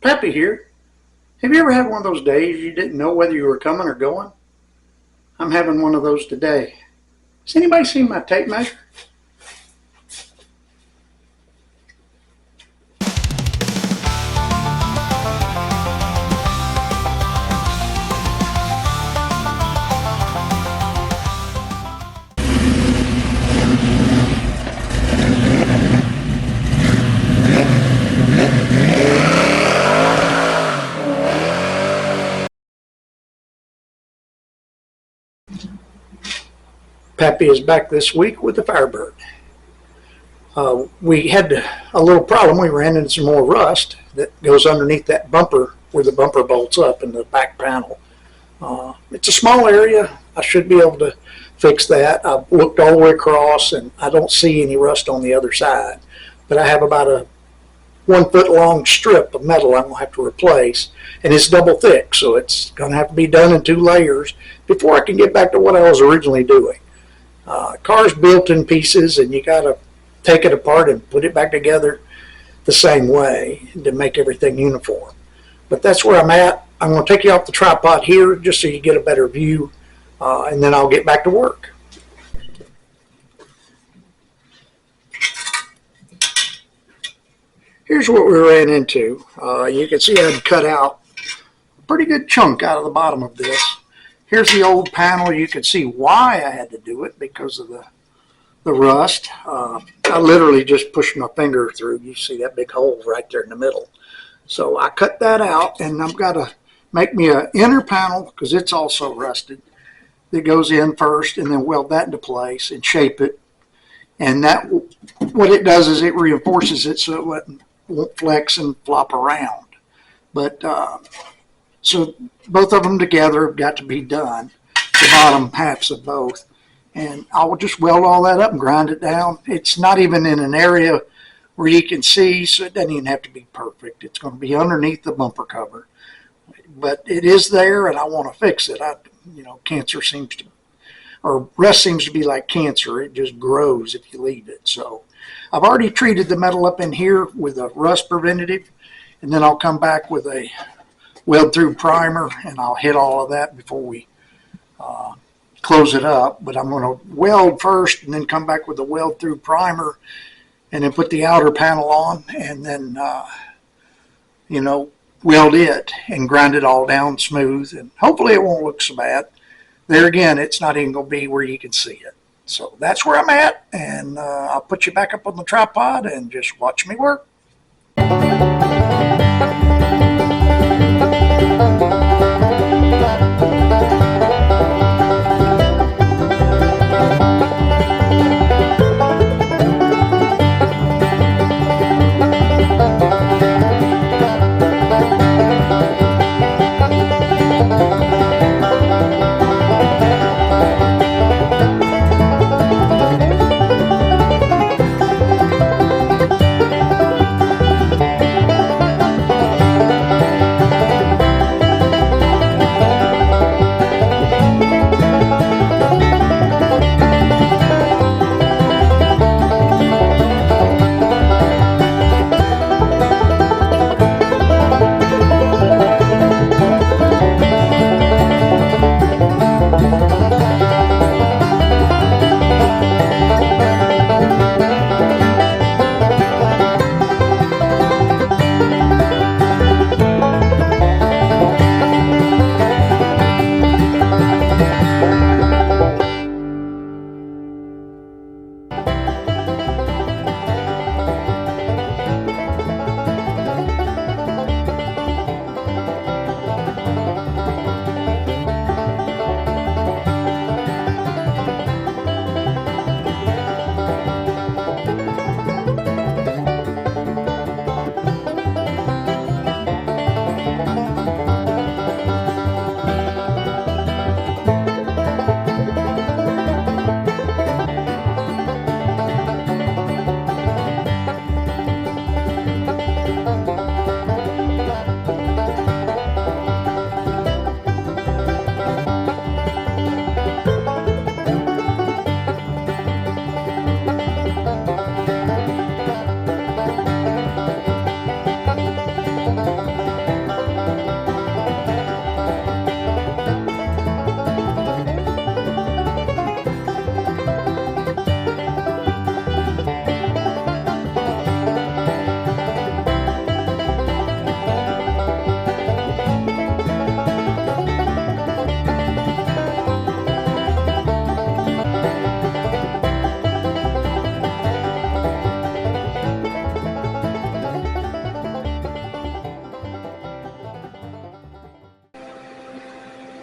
Peppy here. Have you ever had one of those days you didn't know whether you were coming or going? I'm having one of those today. Has anybody seen my tape measure? Peppy is back this week with the Firebird. We had a little problem. We ran into some more rust that goes underneath that bumper where the bumper bolts up in the back panel. It's a small area. I should be able to fix that. I've looked all the way across and I don't see any rust on the other side. But I have about a 1 foot long strip of metal I'm going to have to replace, and it's double thick, so it's going to have to be done in 2 layers before I can get back to what I was originally doing. Car's built in pieces, and you got to take it apart and put it back together the same way to make everything uniform. But that's where I'm at. I'm going to take you off the tripod here just so you get a better view, and then I'll get back to work. Here's what we ran into. You can see I had cut out a pretty good chunk out of the bottom of this. Here's the old panel. You can see why I had to do it because of the rust. I literally just pushed my finger through. You see that big hole right there in the middle. So I cut that out, and I've got to make me an inner panel because it's also rusted that goes in first, and then weld that into place and shape it. And that, what it does is it reinforces it so it won't flex and flop around. But so both of them together have got to be done, the bottom halves of both. And I will just weld all that up and grind it down. It's not even in an area where you can see, so it doesn't even have to be perfect. It's going to be underneath the bumper cover. But it is there, and I want to fix it. Cancer seems to, or rust seems to be like cancer. It just grows if you leave it. So I've already treated the metal up in here with a rust preventative, and then I'll come back with a weld through primer, and I'll hit all of that before we close it up. But I'm going to weld first and then come back with a weld through primer and then put the outer panel on, and then weld it and grind it all down smooth, and hopefully it won't look so bad. There again, it's not even going to be where you can see it. So that's where I'm at, and I'll put you back up on the tripod and just watch me work.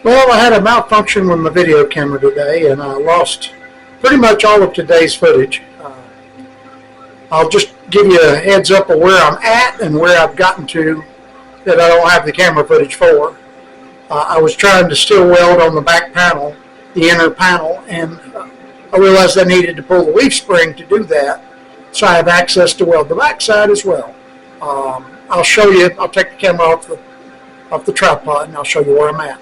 Well, I had a malfunction with my video camera today, and I lost pretty much all of today's footage. I'll just give you a heads up of where I'm at and where I've gotten to that I don't have the camera footage for. I was trying to still weld on the back panel, the inner panel, and I realized I needed to pull the leaf spring to do that, so I have access to weld the back side as well. I'll show you. I'll take the camera off the tripod and I'll show you where I'm at.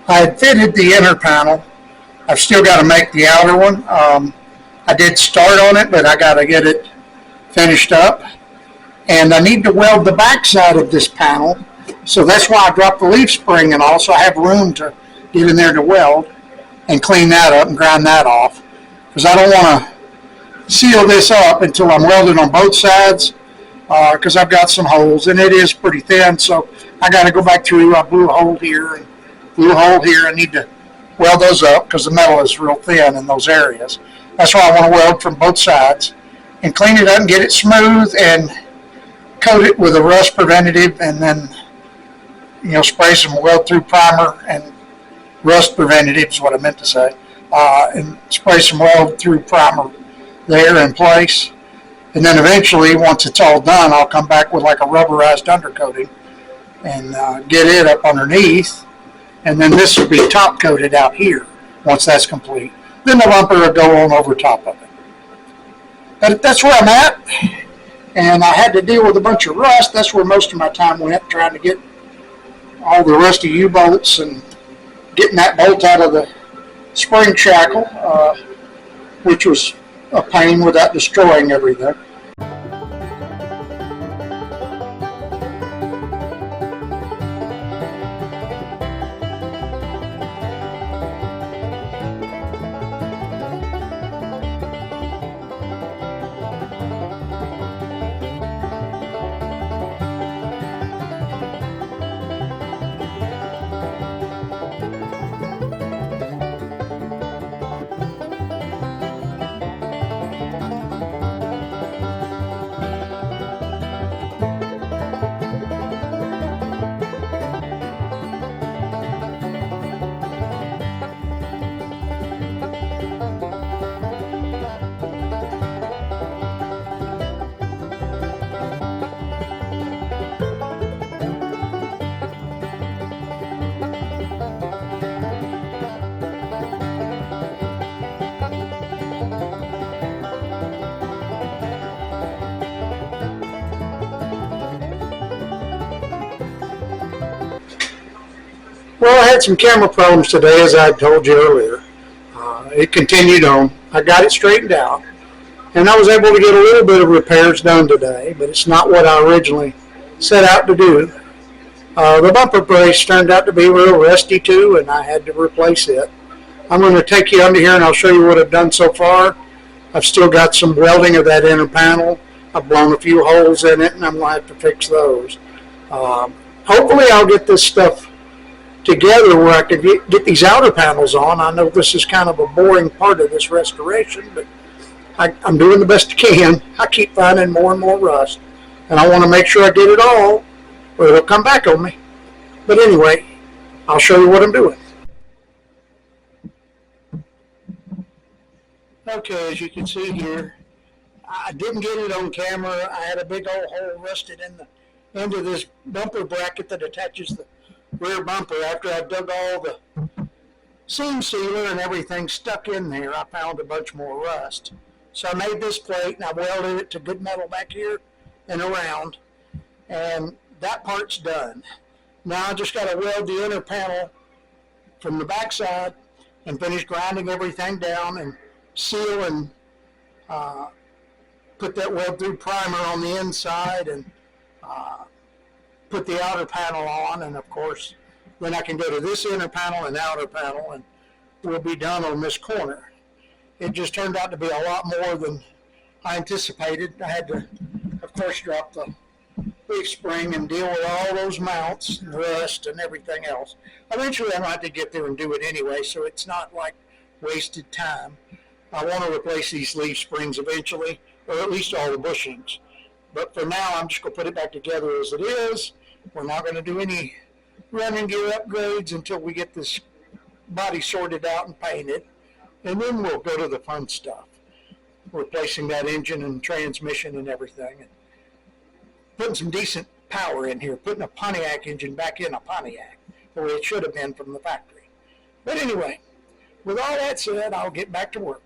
I had fitted the inner panel. I've still got to make the outer one. I did start on it, but I got to get it finished up. And I need to weld the back side of this panel, so that's why I dropped the leaf spring and all, so I have room to get in there to weld and clean that up and grind that off, because I don't want to seal this up until I'm welding on both sides, because I've got some holes and it is pretty thin, so I got to go back through. I blew a hole here and blew a hole here. I need to weld those up because the metal is real thin in those areas. That's why I want to weld from both sides and clean it up and get it smooth and coat it with a rust preventative, and then spray some weld through primer and rust preventative is what I meant to say, and spray some weld through primer there in place. And then eventually, once it's all done, I'll come back with like a rubberized undercoating and get it up underneath, and then this will be top coated out here once that's complete. Then the bumper will go on over top of it. But that's where I'm at. And I had to deal with a bunch of rust. That's where most of my time went, trying to get all the rusty U-bolts and getting that bolt out of the spring shackle, which was a pain without destroying everything. Well, I had some camera problems today, as I told you earlier. It continued on. I got it straightened out, and I was able to get a little bit of repairs done today, but it's not what I originally set out to do. The bumper brace turned out to be real rusty too, and I had to replace it. I'm going to take you under here and I'll show you what I've done so far. I've still got some welding of that inner panel. I've blown a few holes in it, and I'm going to have to fix those. Hopefully I'll get this stuff together where I could get these outer panels on. I know this is kind of a boring part of this restoration, but I'm doing the best I can. I keep finding more and more rust, and I want to make sure I get it all, or it'll come back on me. But anyway, I'll show you what I'm doing. Okay, as you can see here, I didn't get it on camera. I had a big old hole rusted in the end of this bumper bracket that attaches the rear bumper. After I dug all the seam sealer and everything stuck in there, I found a bunch more rust. So I made this plate and I welded it to good metal back here and around, and that part's done. Now I just got to weld the inner panel from the back side and finish grinding everything down and seal and put that weld through primer on the inside and put the outer panel on, and of course then I can go to this inner panel and outer panel and we'll be done on this corner. It just turned out to be a lot more than I anticipated. I had to, of course, drop the leaf spring and deal with all those mounts and rust and everything else. Eventually I'm going to have to get there and do it anyway, so it's not like wasted time. I want to replace these leaf springs eventually, or at least all the bushings. But for now, I'm just going to put it back together as it is. We're not going to do any running gear upgrades until we get this body sorted out and painted. And then we'll go to the fun stuff, replacing that engine and transmission and everything, and putting some decent power in here, putting a Pontiac engine back in a Pontiac, the way it should have been from the factory. But anyway, with all that said, I'll get back to work.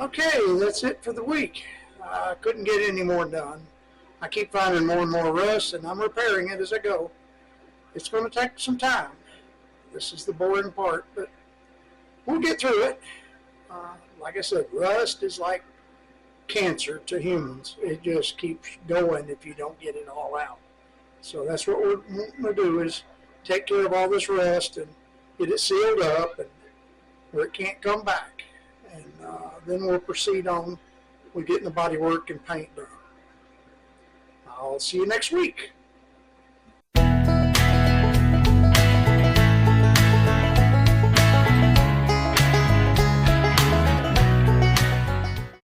Okay, that's it for the week. I couldn't get any more done. I keep finding more and more rust, and I'm repairing it as I go. It's going to take some time. This is the boring part, but we'll get through it. Like I said, rust is like cancer to humans. It just keeps going if you don't get it all out. So that's what we're going to do, is take care of all this rust and get it sealed up and where it can't come back. And then we'll proceed on with getting the body work and paint done. I'll see you next week.